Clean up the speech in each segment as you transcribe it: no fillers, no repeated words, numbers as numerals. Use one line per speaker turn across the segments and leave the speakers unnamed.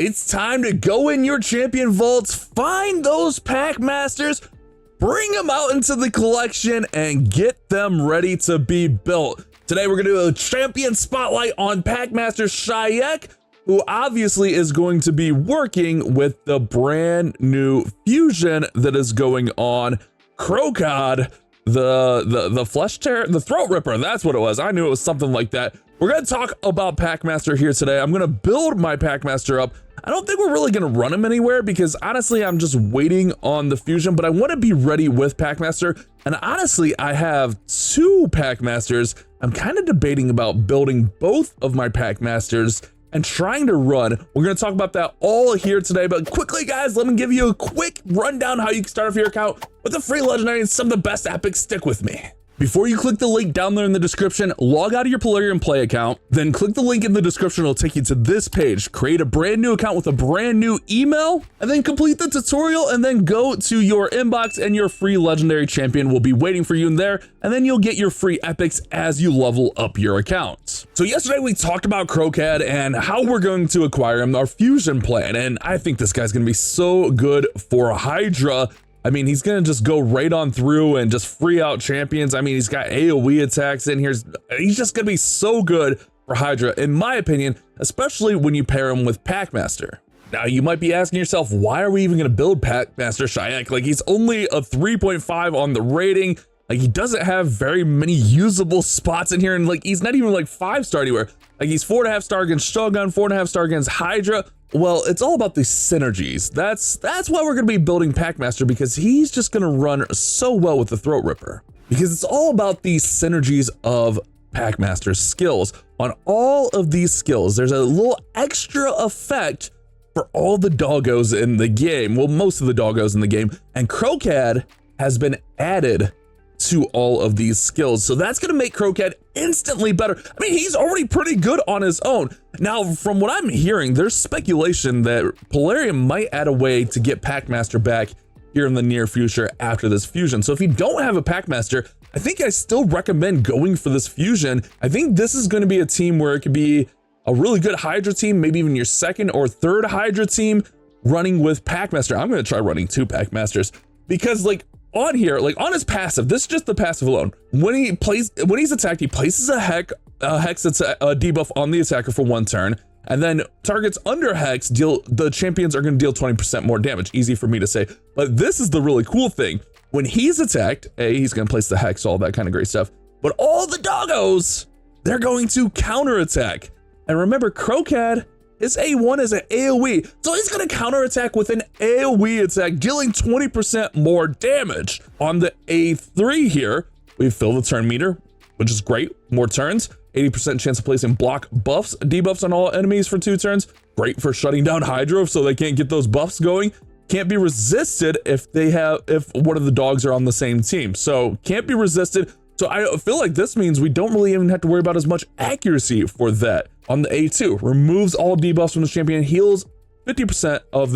It's time to go in your champion vaults, find those Packmasters, bring them out into the collection, and get them ready to be built. Today, we're gonna do a champion spotlight on Packmaster Shy'ek, who obviously is going to be working with the brand new fusion that is going on. Kro'Khad, the flesh tear, the throat ripper, that's what it was. I knew it was something like that. We're gonna talk about Packmaster here today. I'm gonna build my Packmaster up. I don't think we're really gonna run him anywhere because honestly, I'm just waiting on the fusion, but I wanna be ready with Packmaster. And honestly, I have two Packmasters. I'm kind of debating about building both of my Packmasters and trying to run. We're gonna talk about that all here today, but quickly guys, let me give you a quick rundown how you can start off your account with a free legendary and some of the best epics. Stick with me. Before you click the link down there in the description, log out of your Polarium Play account, then click the link in the description. It'll take you to this page. Create a brand new account with a brand new email, and then complete the tutorial, and then go to your inbox, and your free legendary champion will be waiting for you in there, and then you'll get your free epics as you level up your account. So yesterday we talked about Kro'Khad and how we're going to acquire him, our fusion plan, and I think this guy's gonna be so good for Hydra. I mean, he's gonna just go right on through and just free out champions. I mean, he's got AoE attacks in here. He's just gonna be so good for Hydra, in my opinion, especially when you pair him with Packmaster. Now, you might be asking yourself, why are we even gonna build Packmaster Shy'ek? Like, he's only a 3.5 on the rating. Like, he doesn't have very many usable spots in here, and like, he's not even like 5-star anywhere. Like, he's 4.5 star against Shogun, 4.5 star against Hydra. Well, it's all about the synergies. That's why we're gonna be building Packmaster, because he's just gonna run so well with the throat ripper. Because it's all about the synergies of Packmaster's skills. On all of these skills, there's a little extra effect for all the doggos in the game. Well, most of the doggos in the game, and Kro'Khad has been added to all of these skills. So that's gonna make Kro'Khad instantly better. I mean, he's already pretty good on his own. Now, from what I'm hearing, there's speculation that Polarium might add a way to get Packmaster back here in the near future after this fusion. So if you don't have a Packmaster, I think I still recommend going for this fusion. I think this is gonna be a team where it could be a really good Hydra team, maybe even your second or third Hydra team running with Packmaster. I'm gonna try running 2 Packmasters because like, on here, like on his passive, this is just the passive alone. When he's attacked, he places a hex debuff on the attacker for 1 turn, and then targets under hex the champions are going to deal 20% more damage. Easy for me to say, but this is the really cool thing. When he's attacked, he's going to place the hex, all that kind of great stuff. But all the doggos, they're going to counterattack. And remember, Kro'Khad, his A1 is an AoE, so he's gonna counterattack with an AoE attack, dealing 20% more damage. On the A3 here, we fill the turn meter, which is great, more turns, 80% chance of placing block buffs, debuffs on all enemies for 2 turns, great for shutting down Hydra so they can't get those buffs going. Can't be resisted if one of the dogs are on the same team, so can't be resisted. So I feel like this means we don't really even have to worry about as much accuracy for that. On the A2, removes all debuffs from the champion, heals 50% of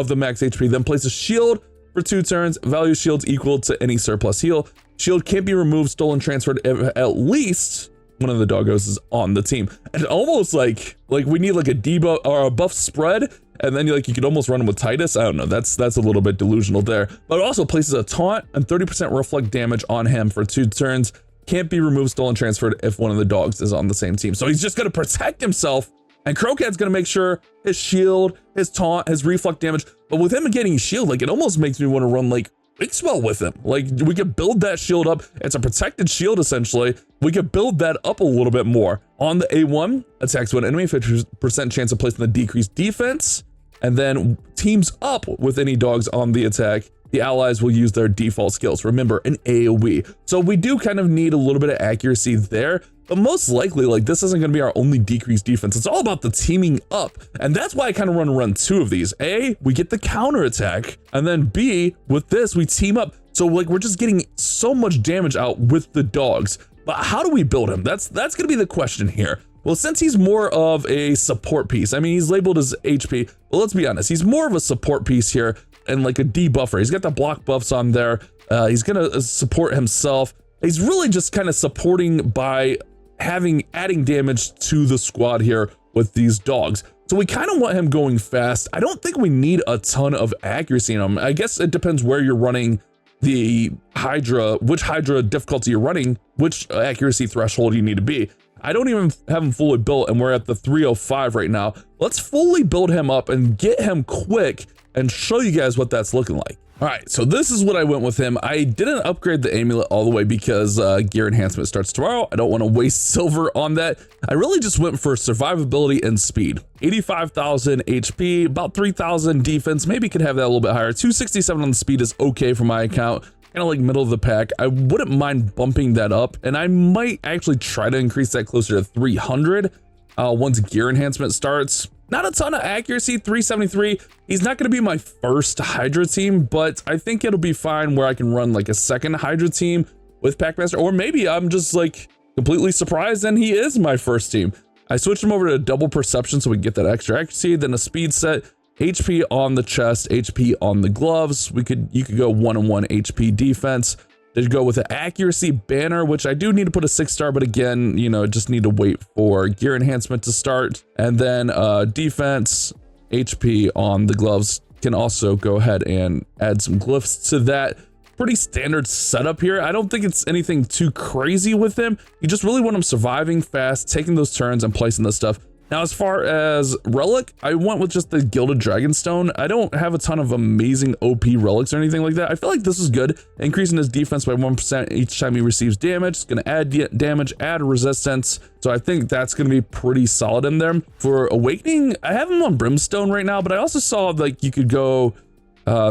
the max HP, then places shield for 2 turns, value shields equal to any surplus heal. Shield can't be removed, stolen, transferred if at least one of the doggos is on the team. And almost like we need like a debuff or a buff spread, and then you could almost run him with Titus. I don't know, that's a little bit delusional there. But it also places a taunt and 30% reflect damage on him for 2 turns. Can't be removed, stolen, transferred if one of the dogs is on the same team. So he's just gonna protect himself, and Kro'Khad's gonna make sure his shield, his taunt, his reflect damage. But with him getting shield, like it almost makes me want to run like Big Swell with him. Like we could build that shield up. It's a protected shield essentially. We could build that up a little bit more. On the A1, attacks one enemy, 50% chance of placing the decreased defense, and then teams up with any dogs on the attack. The allies will use their default skills. Remember, an AoE. So we do kind of need a little bit of accuracy there, but most likely, like this isn't gonna be our only decreased defense. It's all about the teaming up. And that's why I kind of want to run 2 of these. A, we get the counter attack, and then B, with this, we team up. So like we're just getting so much damage out with the dogs. But how do we build him? That's gonna be the question here. Well, since he's more of a support piece, I mean, he's labeled as HP, but let's be honest, he's more of a support piece here and like a debuffer. He's got the block buffs on there. He's gonna support himself. He's really just kind of supporting by adding damage to the squad here with these dogs. So we kind of want him going fast. I don't think we need a ton of accuracy in him. I guess it depends where you're running the Hydra, which Hydra difficulty you're running, which accuracy threshold you need to be. I don't even have him fully built, and we're at the 305 right now. Let's fully build him up and get him quick and show you guys what that's looking like. All right, so this is what I went with him. I didn't upgrade the amulet all the way because gear enhancement starts tomorrow. I don't want to waste silver on that. I really just went for survivability and speed. 85,000 HP, about 3,000 defense. Maybe could have that a little bit higher. 267 on the speed is okay for my account. Kind of like middle of the pack. I wouldn't mind bumping that up, and I might actually try to increase that closer to 300 once gear enhancement starts. Not a ton of accuracy, 373. He's not going to be my first Hydra team, but I think it'll be fine where I can run like a second Hydra team with Packmaster, or maybe I'm just like completely surprised and he is my first team. I switched him over to double perception so we can get that extra accuracy, then a speed set, HP on the chest, HP on the gloves. You could go 1-on-1 HP defense. Did go with an accuracy banner, which I do need to put a 6-star, but again, you know, just need to wait for gear enhancement to start. And then defense, HP on the gloves. Can also go ahead and add some glyphs to that. Pretty standard setup here. I don't think it's anything too crazy with him. You just really want him surviving fast, taking those turns and placing this stuff. Now, as far as relic, I went with just the Gilded Dragonstone. I don't have a ton of amazing OP relics or anything like that. I feel like this is good. Increasing his defense by 1% each time he receives damage. It's going to add damage, add resistance. So I think that's going to be pretty solid in there. For Awakening, I have him on Brimstone right now, but I also saw like you could go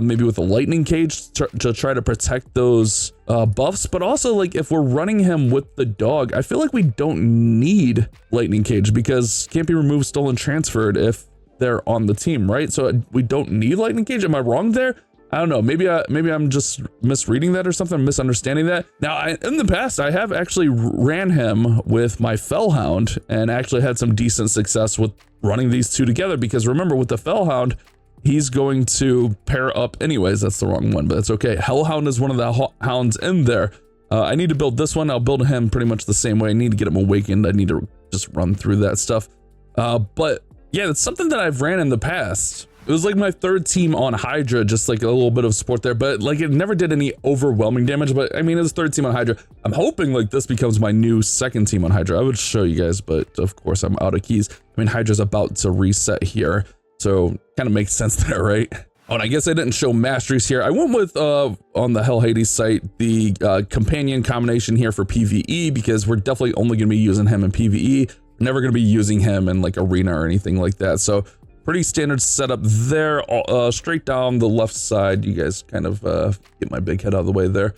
maybe with a lightning cage to try to protect those buffs, but also like if we're running him with the dog, I feel like we don't need lightning cage because can't be removed, stolen, transferred if they're on the team, right? So we don't need lightning cage. Am I wrong there? I don't know. Maybe I'm just misreading that or something, misunderstanding that. Now, in the past, I have actually ran him with my Fellhound and actually had some decent success with running these two together because remember with the Fellhound, he's going to pair up anyways. That's the wrong one, but that's okay. Hellhound is one of the hounds in there. I need to build this one. I'll build him pretty much the same way. I need to get him awakened. I need to just run through that stuff. But yeah, it's something that I've ran in the past. It was like my third team on Hydra, just like a little bit of support there, but like it never did any overwhelming damage. But I mean, it was third team on Hydra. I'm hoping like this becomes my new second team on Hydra. I would show you guys, but of course I'm out of keys. I mean, Hydra's about to reset here. So kind of makes sense there, right? Oh, and I guess I didn't show masteries here. I went with, on the Hell Hades site, the companion combination here for PvE because we're definitely only going to be using him in PvE. Never going to be using him in like arena or anything like that. So pretty standard setup there. Straight down the left side, you guys kind of get my big head out of the way there.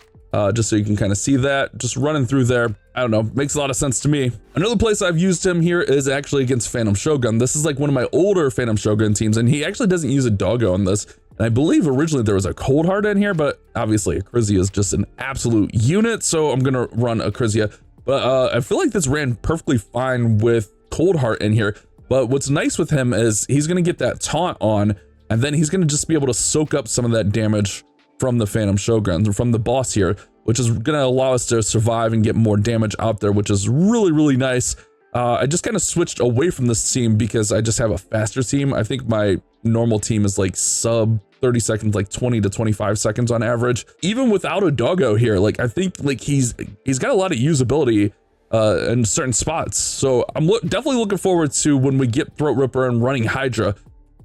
Just so you can kind of see that. Just running through there. I don't know, makes a lot of sense to me. Another place I've used him here is actually against Phantom Shogun. This is like one of my older Phantom Shogun teams, and he actually doesn't use a doggo on this. And I believe originally there was a Coldheart in here, but obviously Acrizia is just an absolute unit, so I'm gonna run Acrizia. But I feel like this ran perfectly fine with Coldheart in here. But what's nice with him is he's gonna get that taunt on, and then he's gonna just be able to soak up some of that damage from the Phantom Shoguns, or from the boss here, which is going to allow us to survive and get more damage out there, which is really, really nice. I just kind of switched away from this team because I just have a faster team. I think my normal team is like sub 30 seconds, like 20 to 25 seconds on average. Even without a doggo here, like I think like he's got a lot of usability in certain spots. So I'm definitely looking forward to when we get Throat Ripper and running Hydra.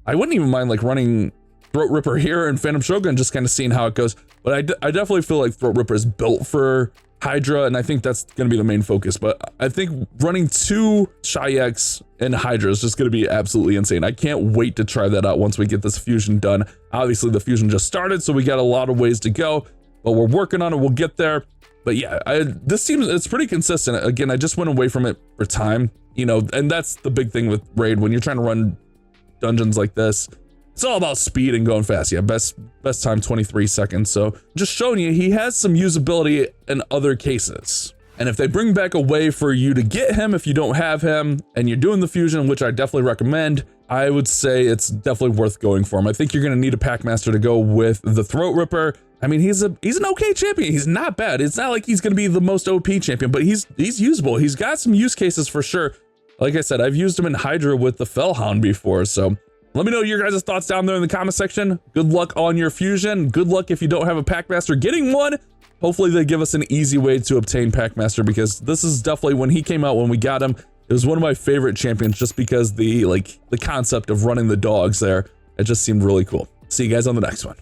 I wouldn't even mind like running Throat Ripper here and Phantom Shogun, just kind of seeing how it goes. But I definitely feel like Throat Ripper is built for Hydra, and I think that's going to be the main focus. But I think running 2 Shy'eks and Hydra is just going to be absolutely insane. I can't wait to try that out once we get this fusion done. Obviously, the fusion just started, so we got a lot of ways to go, but we're working on it. We'll get there. But yeah, this seems it's pretty consistent. Again, I just went away from it for time, you know, and that's the big thing with Raid when you're trying to run dungeons like this. It's all about speed and going fast. Yeah, best time 23 seconds. So just showing you, he has some usability in other cases. And if they bring back a way for you to get him, if you don't have him and you're doing the fusion, which I definitely recommend, I would say it's definitely worth going for him. I think you're going to need a Packmaster to go with the Throat Ripper. I mean, he's an okay champion. He's not bad. It's not like he's going to be the most OP champion, but he's usable. He's got some use cases for sure. Like I said, I've used him in Hydra with the Fellhound before, so let me know your guys' thoughts down there in the comment section. Good luck on your fusion. Good luck if you don't have a Packmaster getting one. Hopefully they give us an easy way to obtain Packmaster, because this is definitely, when he came out, when we got him, it was one of my favorite champions just because the concept of running the dogs there, it just seemed really cool. See you guys on the next one.